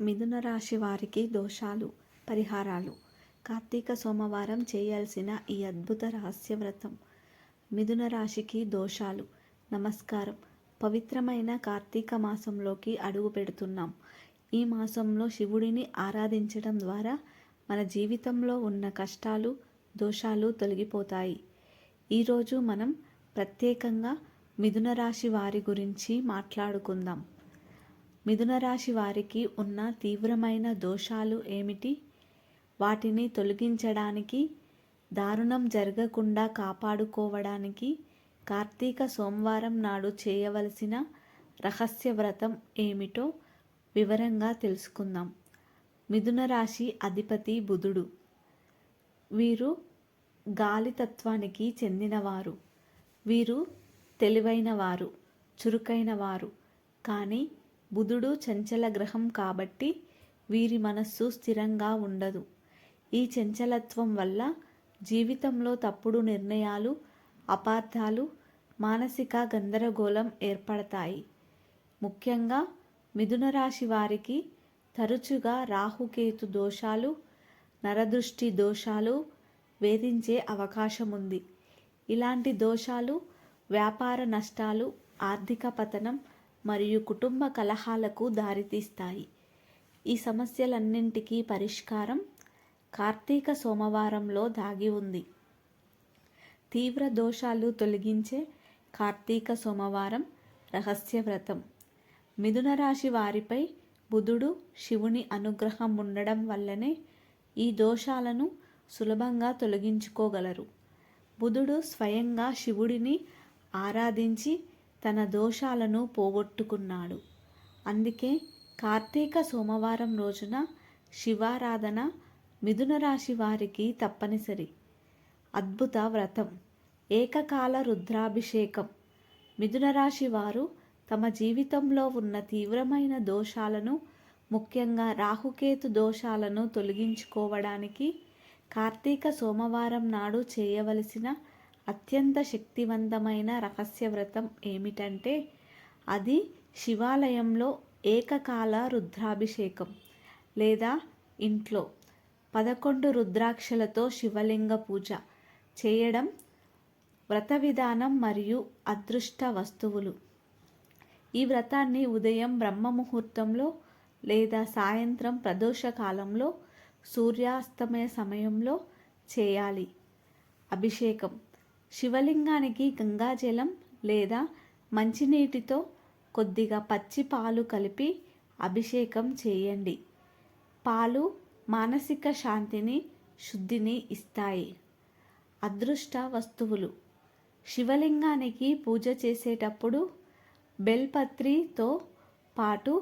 మిథున రాశి వారికి దోషాలు, పరిహారాలు. కార్తీక సోమవారం చేయాల్సిన ఈ అద్భుత రహస్య వ్రతం. మిథున రాశికి దోషాలు. నమస్కారం. పవిత్రమైన కార్తీక మాసంలోకి అడుగు పెడుతున్నాం. ఈ మాసంలో శివుడిని ఆరాధించడం ద్వారా మన జీవితంలో ఉన్న కష్టాలు, దోషాలు తొలగిపోతాయి. ఈరోజు మనం ప్రత్యేకంగా మిథున రాశి వారి గురించి మాట్లాడుకుందాం. మిథున రాశి వారికి ఉన్న తీవ్రమైన దోషాలు ఏమిటి? వాటిని తొలగించడానికి, దారుణం జరగకుండా కాపాడుకోవడానికి కార్తీక సోమవారం నాడు చేయవలసిన రహస్య వ్రతం ఏమిటో వివరంగా తెలుసుకుందాం. మిథున రాశి అధిపతి బుధుడు. వీరు గాలి తత్వానికి చెందినవారు. వీరు తెలివైనవారు, చురుకైనవారు. కానీ బుధుడు చంచల గ్రహం కాబట్టి వీరి మనస్సు స్థిరంగా ఉండదు. ఈ చంచలత్వం వల్ల జీవితంలో తప్పుడు నిర్ణయాలు, అపార్థాలు, మానసిక గందరగోళం ఏర్పడతాయి. ముఖ్యంగా మిథున రాశి వారికి తరచుగా రాహుకేతు దోషాలు, నరదృష్టి దోషాలు వేధించే అవకాశం ఉంది. ఇలాంటి దోషాలు వ్యాపార నష్టాలు, ఆర్థిక పతనం మరియు కుటుంబ కలహాలకు దారితీస్తాయి. ఈ సమస్యలన్నింటికీ పరిష్కారం కార్తీక సోమవారంలో దాగి ఉంది. తీవ్ర దోషాలు తొలగించే కార్తీక సోమవారం రహస్య వ్రతం. మిథున రాశి వారిపై బుధుడు, శివుని అనుగ్రహం ఉండడం వల్లనే ఈ దోషాలను సులభంగా తొలగించుకోగలరు. బుధుడు స్వయంగా శివుడిని ఆరాధించి తన దోషాలను పోగొట్టుకున్నాడు. అందుకే కార్తీక సోమవారం రోజున శివారాధన మిథున రాశి వారికి తప్పనిసరి. అద్భుత వ్రతం. ఏకకాల రుద్రాభిషేకం. మిథున రాశి వారు తమ జీవితంలో ఉన్న తీవ్రమైన దోషాలను, ముఖ్యంగా రాహుకేతు దోషాలను తొలగించుకోవడానికి కార్తీక సోమవారం నాడు చేయవలసిన అత్యంత శక్తివంతమైన రహస్య వ్రతం ఏమిటంటే అది శివాలయంలో ఏకకాల రుద్రాభిషేకం లేదా ఇంట్లో 11 రుద్రాక్షలతో శివలింగ పూజ చేయడం. వ్రత విధానం మరియు అదృష్ట వస్తువులు. ఈ వ్రతాన్ని ఉదయం బ్రహ్మ ముహూర్తంలో లేదా సాయంత్రం ప్రదోష కాలంలో సూర్యాస్తమయ సమయంలో చేయాలి. అభిషేకం. శివలింగానికి గంగాజలం లేదా మంచినీటితో కొద్దిగా పచ్చి పాలు కలిపి అభిషేకం చేయండి. పాలు మానసిక శాంతిని, శుద్ధిని ఇస్తాయి. అదృష్ట వస్తువులు. శివలింగానికి పూజ చేసేటప్పుడు బెల్పత్రితో పాటు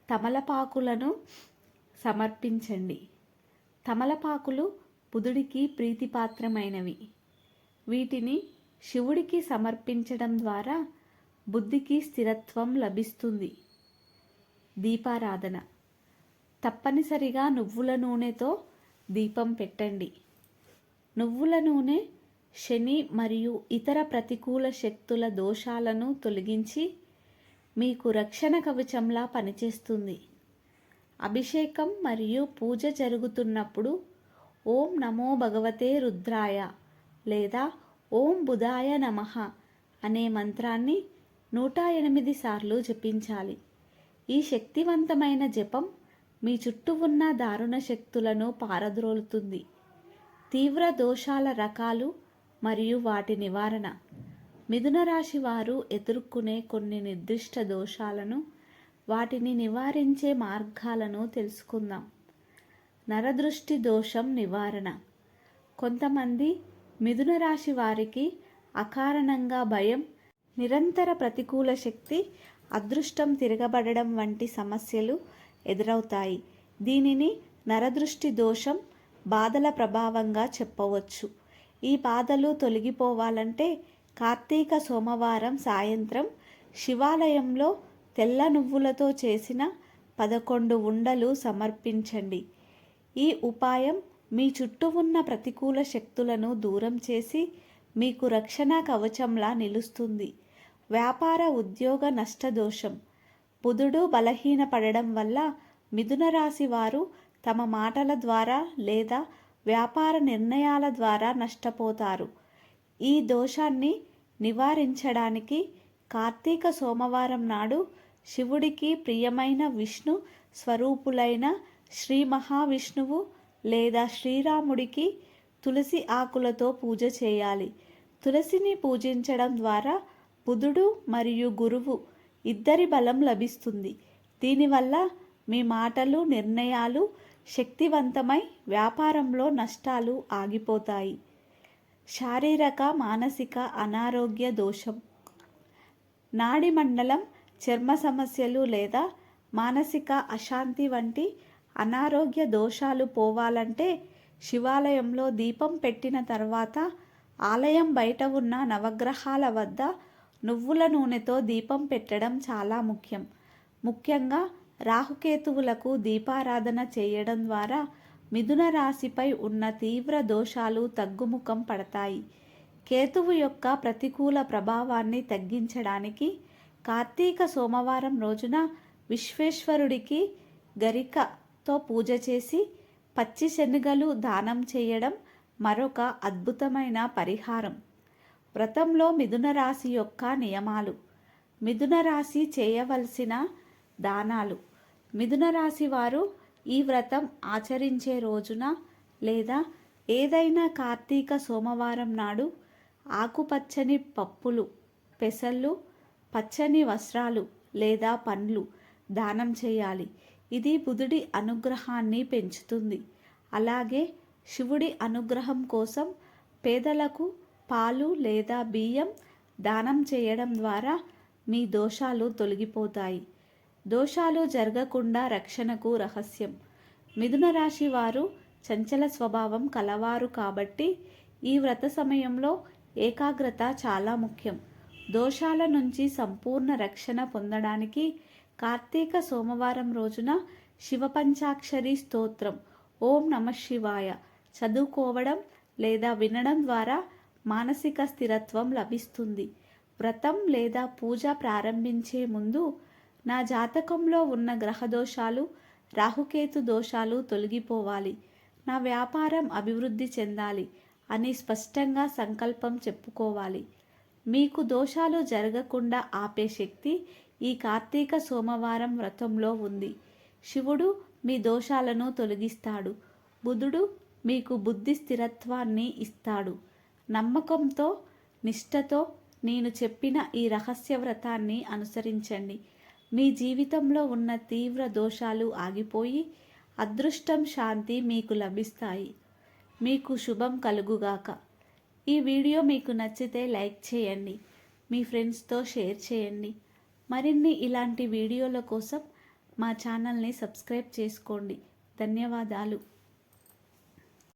తమలపాకులను సమర్పించండి. తమలపాకులు బుధుడికి ప్రీతిపాత్రమైనవి. వీటిని శివుడికి సమర్పించడం ద్వారా బుద్ధికి స్థిరత్వం లభిస్తుంది. దీపారాధన. తప్పనిసరిగా నువ్వుల నూనెతో దీపం పెట్టండి. నువ్వుల నూనె శని మరియు ఇతర ప్రతికూల శక్తుల దోషాలను తొలగించి మీకు రక్షణ కవచంలా పనిచేస్తుంది. అభిషేకం మరియు పూజ జరుగుతున్నప్పుడు ఓం నమో భగవతే రుద్రాయ లేదా ఓం బుధాయ నమః అనే మంత్రాన్ని 108 సార్లు జపించాలి. ఈ శక్తివంతమైన జపం మీ చుట్టూ ఉన్న దారుణ శక్తులను పారద్రోలుతుంది. తీవ్ర దోషాల రకాలు మరియు వాటి నివారణ. మిథున రాశి వారు ఎదుర్కొనే కొన్ని నిర్దిష్ట దోషాలను, వాటిని నివారించే మార్గాలను తెలుసుకుందాం. నరదృష్టి దోషం నివారణ. కొంతమంది మిథున రాశి వారికి అకారణంగా భయం, నిరంతర ప్రతికూల శక్తి, అదృష్టం తిరగబడడం వంటి సమస్యలు ఎదురవుతాయి. దీనిని నరదృష్టి దోషం, బాధల ప్రభావంగా చెప్పవచ్చు. ఈ బాధలు తొలగిపోవాలంటే కార్తీక సోమవారం సాయంత్రం శివాలయంలో తెల్ల నువ్వులతో చేసిన 11 ఉండలు సమర్పించండి. ఈ ఉపాయం మీ చుట్టూ ఉన్న ప్రతికూల శక్తులను దూరం చేసి మీకు రక్షణ కవచంలా నిలుస్తుంది. వ్యాపార ఉద్యోగ నష్టదోషం. బుధుడు బలహీనపడడం వల్ల మిథున రాశి వారు తమ మాటల ద్వారా లేదా వ్యాపార నిర్ణయాల ద్వారా నష్టపోతారు. ఈ దోషాన్ని నివారించడానికి కార్తీక సోమవారం నాడు శివుడికి ప్రియమైన విష్ణు స్వరూపులైన శ్రీ మహావిష్ణువు లేదా శ్రీరాముడికి తులసి ఆకులతో పూజ చేయాలి. తులసిని పూజించడం ద్వారా బుధుడు మరియు గురువు ఇద్దరి బలం లభిస్తుంది. దీనివల్ల మీ మాటలు నిర్ణయాలు శక్తివంతమై వ్యాపారంలో నష్టాలు ఆగిపోతాయి. శారీరక మానసిక అనారోగ్య దోషం. నాడి మండలం, చర్మ సమస్యలు లేదా మానసిక అశాంతి వంటి అనారోగ్య దోషాలు పోవాలంటే శివాలయంలో దీపం పెట్టిన తర్వాత ఆలయం బయట ఉన్న నవగ్రహాల వద్ద నువ్వుల నూనెతో దీపం పెట్టడం చాలా ముఖ్యం. ముఖ్యంగా రాహుకేతువులకు దీపారాధన చేయడం ద్వారా మిథున రాశిపై ఉన్న తీవ్ర దోషాలు తగ్గుముఖం పడతాయి. కేతువు యొక్క ప్రతికూల ప్రభావాన్ని తగ్గించడానికి కార్తీక సోమవారం రోజున విశ్వేశ్వరుడికి గరికతో పూజ చేసి పచ్చి శనగలు దానం చేయడం మరొక అద్భుతమైన పరిహారం. వ్రతంలో మిథున రాశి యొక్క నియమాలు. మిథున రాశి చేయవలసిన దానాలు. మిథున రాశి వారు ఈ వ్రతం ఆచరించే రోజున లేదా ఏదైనా కార్తీక సోమవారం నాడు ఆకుపచ్చని పప్పులు, పెసళ్ళు, పచ్చని వస్త్రాలు లేదా పండ్లు దానం చేయాలి. ఇది బుధుడి అనుగ్రహాన్ని పెంచుతుంది. అలాగే శివుడి అనుగ్రహం కోసం పేదలకు పాలు లేదా బియ్యం దానం చేయడం ద్వారా మీ దోషాలు తొలగిపోతాయి. దోషాలు జరగకుండా రక్షణకు రహస్యం. మిథున రాశి వారు చంచల స్వభావం కలవారు కాబట్టి ఈ వ్రత సమయంలో ఏకాగ్రత చాలా ముఖ్యం. దోషాల నుంచి సంపూర్ణ రక్షణ పొందడానికి కార్తీక సోమవారం రోజున శివపంచాక్షరి స్తోత్రం ఓం నమః శివాయ చదువుకోవడం లేదా వినడం ద్వారా మానసిక స్థిరత్వం లభిస్తుంది. వ్రతం లేదా పూజ ప్రారంభించే ముందు నా జాతకంలో ఉన్న గ్రహదోషాలు, రాహుకేతు దోషాలు తొలగిపోవాలి, నా వ్యాపారం అభివృద్ధి చెందాలి అని స్పష్టంగా సంకల్పం చెప్పుకోవాలి. మీకు దోషాలు జరగకుండా ఆపే శక్తి ఈ కార్తీక సోమవారం వ్రతంలో ఉంది. శివుడు మీ దోషాలను తొలగిస్తాడు. బుధుడు మీకు బుద్ధి స్థిరత్వాన్ని ఇస్తాడు. నమ్మకంతో, నిష్ఠతో నేను చెప్పిన ఈ రహస్య వ్రతాన్ని అనుసరించండి. మీ జీవితంలో ఉన్న తీవ్ర దోషాలు ఆగిపోయి అదృష్టం, శాంతి మీకు లభిస్తాయి. మీకు శుభం కలుగుగాక. ఈ వీడియో మీకు నచ్చితే లైక్ చేయండి, మీ ఫ్రెండ్స్తో షేర్ చేయండి. మరిన్ని ఇలాంటి వీడియోల కోసం మా ఛానల్ని సబ్స్క్రైబ్ చేసుకోండి. ధన్యవాదాలు.